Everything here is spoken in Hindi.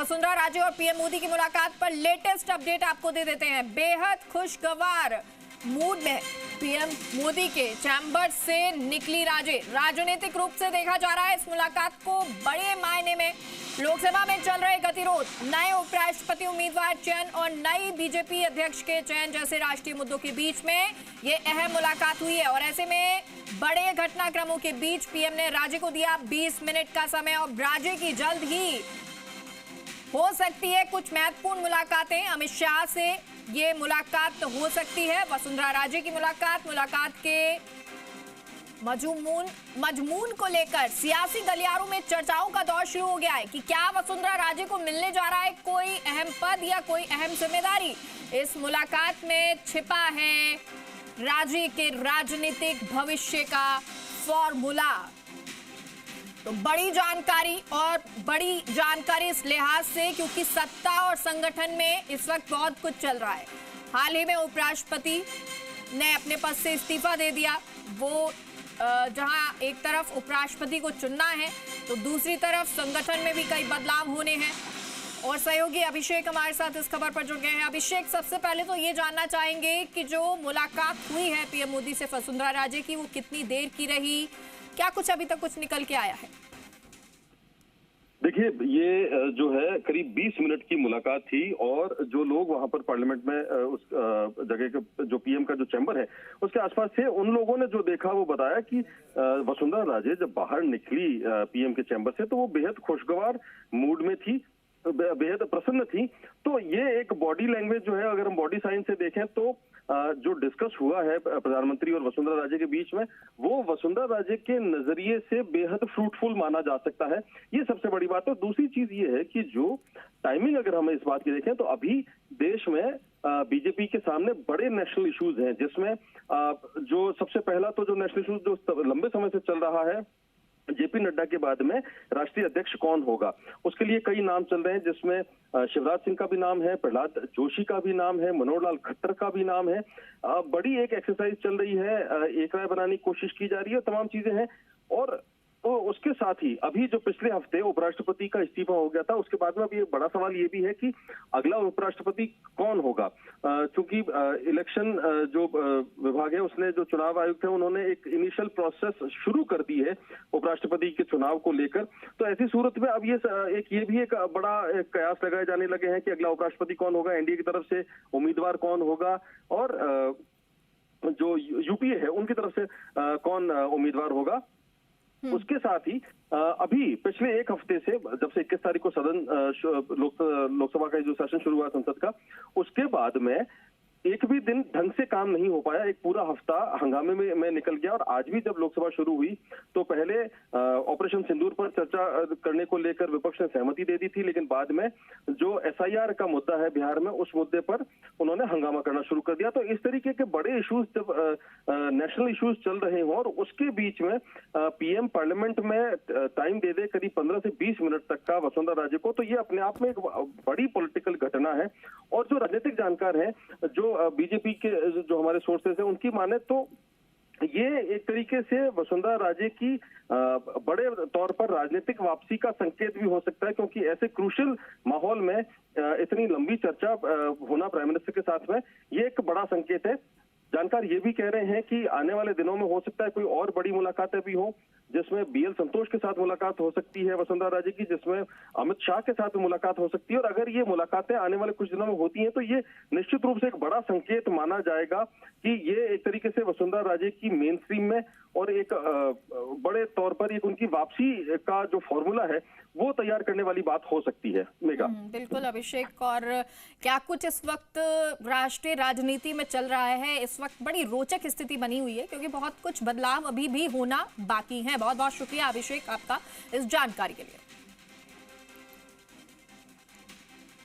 वसुंधरा राजे और पीएम मोदी की मुलाकात पर लेटेस्ट अपडेट आपको दे देते हैं। बेहद खुशगवार मूड में पीएम मोदी के चैम्बर से निकली राजे। राजनीतिक रूप से देखा जा रहा है इस मुलाकात को बड़े मायने में। लोकसभा में चल रहे गतिरोध, नए उपराष्ट्रपति उम्मीदवार चयन और नई बीजेपी अध्यक्ष के चयन जैसे राष्ट्रीय मुद्दों के बीच में ये अहम मुलाकात हुई है। और ऐसे में बड़े घटनाक्रमों के बीच पीएम ने राजे को दिया 20 मिनट का समय और राजे की जल्द ही हो सकती है कुछ महत्वपूर्ण मुलाकातें। अमित शाह से ये मुलाकात हो सकती है। वसुंधरा राजे की मुलाकात के मजमून को लेकर सियासी गलियारों में चर्चाओं का दौर शुरू हो गया है कि क्या वसुंधरा राजे को मिलने जा रहा है कोई अहम पद या कोई अहम जिम्मेदारी। इस मुलाकात में छिपा है राजे के राजनीतिक भविष्य का फॉर्मूला। तो बड़ी जानकारी इस लिहाज से क्योंकि सत्ता और संगठन में इस वक्त बहुत कुछ चल रहा है। हाल ही में उपराष्ट्रपति ने अपने पद से इस्तीफा दे दिया। वो जहां एक तरफ उपराष्ट्रपति को चुनना है तो दूसरी तरफ संगठन में भी कई बदलाव होने हैं। और सहयोगी अभिषेक हमारे साथ इस खबर पर जुड़ गए हैं। अभिषेक, सबसे पहले तो ये जानना चाहेंगे कि जो मुलाकात हुई है पीएम मोदी से वसुंधरा राजे की, वो कितनी देर की रही, क्या कुछ अभी तक कुछ निकल के आया है? देखिए, ये जो है करीब 20 मिनट की मुलाकात थी और जो लोग वहां पर पार्लियामेंट में उस जगह का जो पीएम का जो चैम्बर है उसके आसपास थे, उन लोगों ने जो देखा वो बताया कि वसुंधरा राजे जब बाहर निकली पीएम के चैम्बर से तो वो बेहद खुशगवार मूड में थी, बेहद प्रसन्न थी। तो ये एक बॉडी लैंग्वेज जो है, अगर हम बॉडी साइंस से देखें तो जो डिस्कस हुआ है प्रधानमंत्री और वसुंधरा राजे के बीच में, वो वसुंधरा राजे के नजरिए से बेहद फ्रूटफुल माना जा सकता है। ये सबसे बड़ी बात है। दूसरी चीज ये है कि जो टाइमिंग अगर हम इस बात की देखें तो अभी देश में बीजेपी के सामने बड़े नेशनल इश्यूज हैं, जिसमें जो सबसे पहला तो जो नेशनल इश्यूज जो लंबे समय से चल रहा है, जेपी नड्डा के बाद में राष्ट्रीय अध्यक्ष कौन होगा, उसके लिए कई नाम चल रहे हैं, जिसमें शिवराज सिंह का भी नाम है, प्रहलाद जोशी का भी नाम है, मनोहर लाल खट्टर का भी नाम है। बड़ी एक एक्सरसाइज चल रही है, एक राय बनाने की कोशिश की जा रही है, तमाम चीजें हैं। और तो उसके साथ ही अभी जो पिछले हफ्ते उपराष्ट्रपति का इस्तीफा हो गया था, उसके बाद में अभी एक बड़ा सवाल ये भी है कि अगला उपराष्ट्रपति कौन होगा। क्योंकि इलेक्शन जो विभाग है उसने, जो चुनाव आयुक्त है, उन्होंने एक इनिशियल प्रोसेस शुरू कर दी है उपराष्ट्रपति के चुनाव को लेकर। तो ऐसी सूरत में अब ये भी एक बड़ा कयास लगाए जाने लगे हैं कि अगला उपराष्ट्रपति कौन होगा, एनडीए की तरफ से उम्मीदवार कौन होगा और जो यूपीए है उनकी तरफ से कौन उम्मीदवार होगा। उसके साथ ही अभी पिछले एक हफ्ते से, जब से 21 तारीख को सदन लोकसभा का जो सेशन शुरू हुआ संसद का, उसके बाद में एक भी दिन ढंग से काम नहीं हो पाया। एक पूरा हफ्ता हंगामे में निकल गया। और आज भी जब लोकसभा शुरू हुई तो पहले ऑपरेशन सिंदूर पर चर्चा करने को लेकर विपक्ष ने सहमति दे दी थी, लेकिन बाद में जो एसआईआर का मुद्दा है बिहार में, उस मुद्दे पर उन्होंने हंगामा करना शुरू कर दिया। तो इस तरीके के बड़े इश्यूज जब नेशनल इश्यूज चल रहे हों और उसके बीच में पीएम पार्लियामेंट में टाइम दे दे करीब 15 से 20 मिनट तक का वसुंधरा राजे को, तो ये अपने आप में एक बड़ी पॉलिटिकल घटना है। और जो राजनीतिक जानकार हैं, जो बीजेपी के जो हमारे सोर्सेस हैं, उनकी माने तो ये एक तरीके से वसुंधरा राजे की बड़े तौर पर राजनीतिक वापसी का संकेत भी हो सकता है, क्योंकि ऐसे क्रूशियल माहौल में इतनी लंबी चर्चा होना प्राइम मिनिस्टर के साथ में, ये एक बड़ा संकेत है। जानकार ये भी कह रहे हैं कि आने वाले दिनों में हो सकता है कोई और बड़ी मुलाकातें भी हो, जिसमें बीएल संतोष के साथ मुलाकात हो सकती है वसुंधरा राजे की, जिसमें अमित शाह के साथ मुलाकात हो सकती है। और अगर ये मुलाकातें आने वाले कुछ दिनों में होती हैं तो ये निश्चित रूप से एक बड़ा संकेत माना जाएगा कि ये एक तरीके से वसुंधरा राजे की मेन स्ट्रीम में और एक बड़े तौर पर एक उनकी वापसी का जो फॉर्मूला है वो तैयार करने वाली बात हो सकती है। मेघा, बिल्कुल अभिषेक। और क्या कुछ इस वक्त राष्ट्रीय राजनीति में चल रहा है, इस वक्त बड़ी रोचक स्थिति बनी हुई है, क्योंकि बहुत कुछ बदलाव अभी भी होना बाकी है। बहुत बहुत शुक्रिया अभिषेक आपका इस जानकारी के लिए।